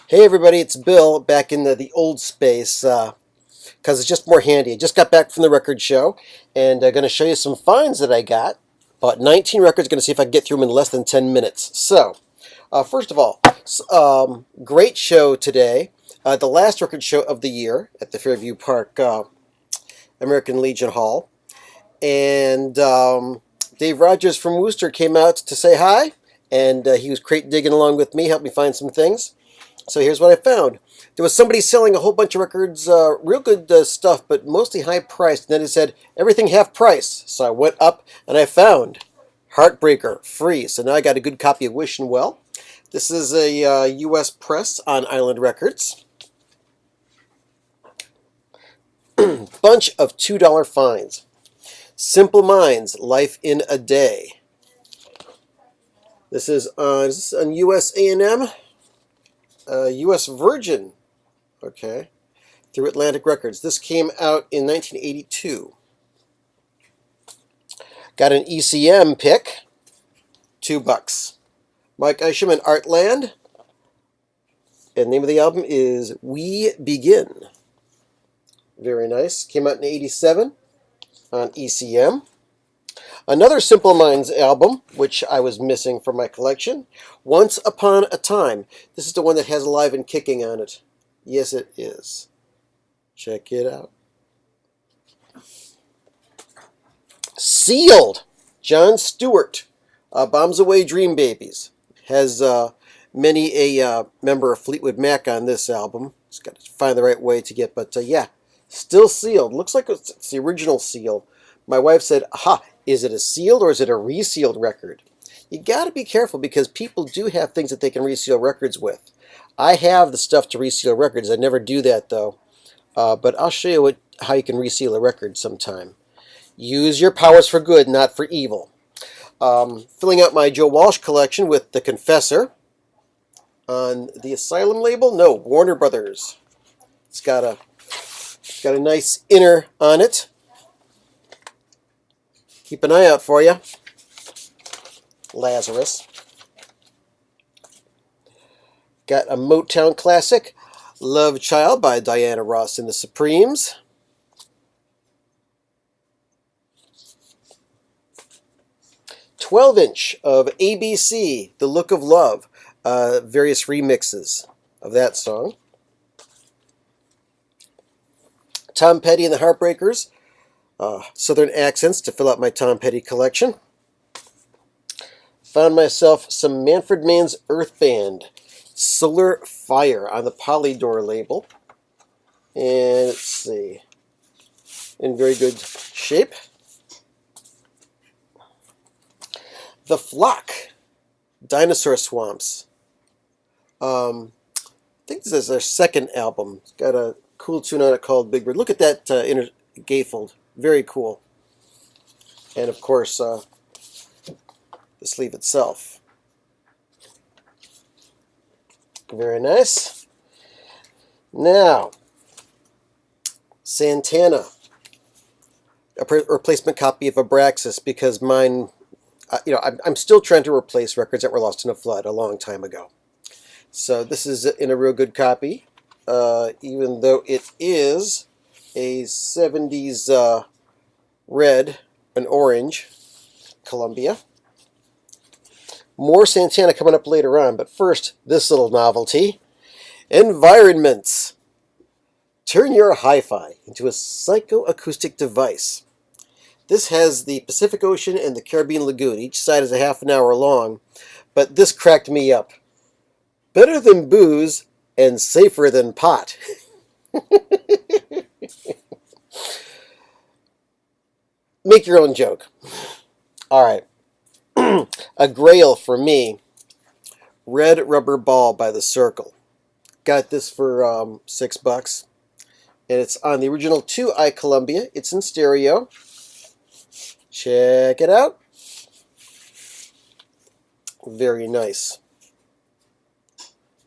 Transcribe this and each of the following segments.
Hey everybody, it's Bill back in the old space because it's just more handy. I just got back from the record show and I'm going to show you some finds that I got. About 19 records, going to see if I can get through them in less than 10 minutes. So, first of all, great show today. The last record show of the year at the Fairview Park American Legion Hall. And Dave Rogers from Worcester came out to say hi, and he was crate digging along with me, helped me find some things. So here's what I found. There was somebody selling a whole bunch of records, real good stuff, but mostly high priced. And then it said, everything half price. So I went up and I found Heartbreaker free. So now I got a good copy of Wishing Well. This is a U.S. press on Island Records. Bunch of $2 finds. Simple Minds, Life in a Day. This is on U.S. A&M. U.S. Virgin, okay, through Atlantic Records. This came out in 1982. Got an ECM pick, $2. Mike Eisherman, Artland, and the name of the album is We Begin. Very nice. Came out in 87 on ECM. Another Simple Minds album, which I was missing from my collection, Once Upon a Time. This is the one that has Alive and Kicking on it. Yes, it is. Check it out. Sealed, John Stewart, Bombs Away Dream Babies. Has many a member of Fleetwood Mac on this album. Just got to find the right way to get, but yeah, still sealed. Looks like it's the original seal. My wife said, aha, is it a sealed or is it a resealed record? You got to be careful because people do have things that they can reseal records with. I have the stuff to reseal records. I never do that though. But I'll show you how you can reseal a record sometime. Use your powers for good, not for evil. Filling out my Joe Walsh collection with The Confessor on the Asylum label. No, Warner Brothers. It's got a nice inner on it. Keep an eye out for you. Lazarus. Got a Motown classic, Love Child by Diana Ross and the Supremes. "12" of ABC, The Look of Love. Various remixes of that song. Tom Petty and the Heartbreakers. Southern accents to fill out my Tom Petty collection. Found myself some Manfred Mann's Earth Band, Solar Fire on the Polydor label. And let's see, in very good shape. The Flock, Dinosaur Swamps. I think this is their second album. It's got a cool tune on it called Big Bird. Look at that inner gatefold. Very cool. And of course, the sleeve itself. Very nice. Now, Santana. A replacement copy of Abraxas because mine, I'm still trying to replace records that were lost in a flood a long time ago. So this is in a real good copy, even though it is a 70s red and orange Columbia. More Santana coming up later on, but first, this little novelty. Environments. Turn your hi-fi into a psychoacoustic device. This has the Pacific Ocean and the Caribbean Lagoon. Each side is a half an hour long, but this cracked me up. Better than booze and safer than pot. Make your own joke. All right. A grail for me. Red Rubber Ball by The Circle. Got this for $6. And it's on the original 2i Columbia. It's in stereo. Check it out. Very nice.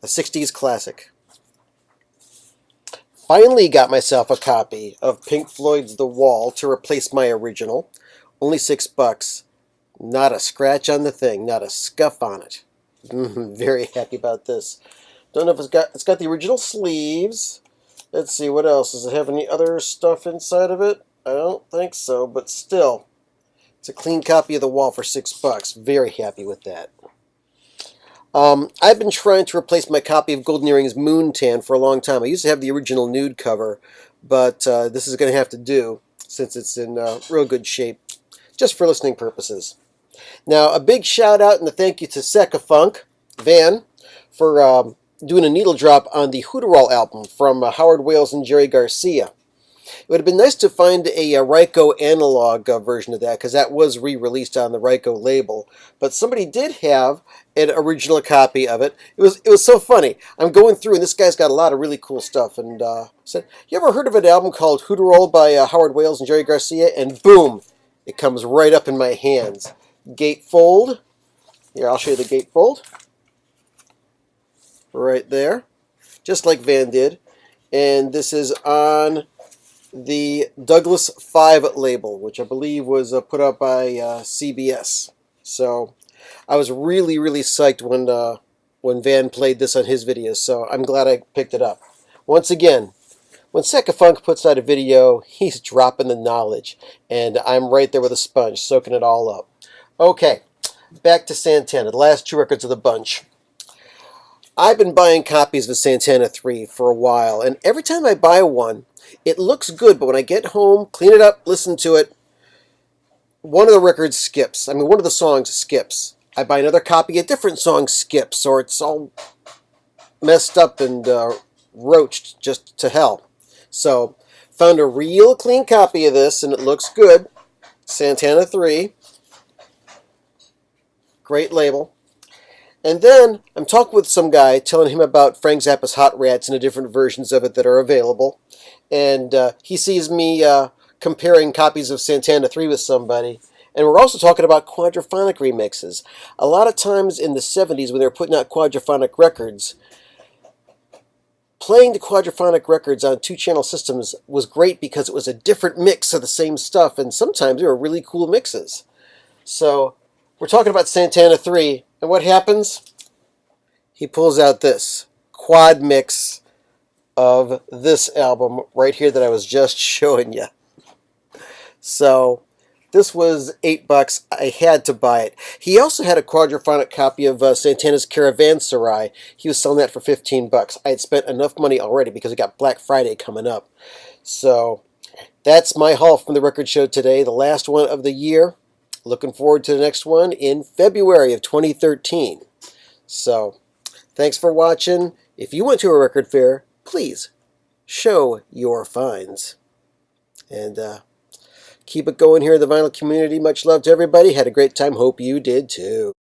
A 60s classic. Finally got myself a copy of Pink Floyd's The Wall to replace my original. Only $6. Not a scratch on the thing, not a scuff on it. Very happy about this. Don't know if it's got the original sleeves. Let's see, what else? Does it have any other stuff inside of it? I don't think so, but still. It's a clean copy of The Wall for $6. Very happy with that. I've been trying to replace my copy of Golden Earrings Moontan for a long time. I used to have the original nude cover, but this is going to have to do since it's in real good shape, just for listening purposes. Now, a big shout out and a thank you to Secafunk, Van, for doing a needle drop on the Hooteroll album from Howard Wales and Jerry Garcia. It would have been nice to find a Ryko analog version of that, because that was re-released on the Ryko label. But somebody did have an original copy of it. It was so funny. I'm going through, and this guy's got a lot of really cool stuff. And said, "You ever heard of an album called Hooteroll by Howard Wales and Jerry Garcia?" And boom, it comes right up in my hands. Gatefold. Here, I'll show you the gatefold. Right there, just like Van did. And this is on the Douglas 5 label, which I believe was put out by CBS. So I was really, really psyched when Van played this on his videos, so I'm glad I picked it up. Once again, when Secafunk puts out a video, he's dropping the knowledge, and I'm right there with a sponge, soaking it all up. Okay, back to Santana, the last two records of the bunch. I've been buying copies of Santana 3 for a while, and every time I buy one, it looks good, but when I get home, clean it up, listen to it, one of the records skips. I mean, one of the songs skips. I buy another copy, a different song skips, or it's all messed up and roached just to hell. So, found a real clean copy of this, and it looks good. Santana 3. Great label. And then I'm talking with some guy, telling him about Frank Zappa's Hot Rats and the different versions of it that are available. And he sees me comparing copies of Santana 3 with somebody. And we're also talking about quadraphonic remixes. A lot of times in the 70s when they were putting out quadraphonic records, playing the quadraphonic records on two-channel systems was great because it was a different mix of the same stuff. And sometimes they were really cool mixes. So we're talking about Santana 3. And what happens? He pulls out this quad mix of this album right here that I was just showing you. So this was $8. I had to buy it. He also had a quadraphonic copy of Santana's Caravanserai. He was selling that for $15. I had spent enough money already because I got Black Friday coming up. So that's my haul from the record show today, the last one of the year. Looking forward to the next one in February of 2013. So, thanks for watching. If you went to a record fair, please show your finds. And keep it going here in the vinyl community. Much love to everybody. Had a great time. Hope you did too.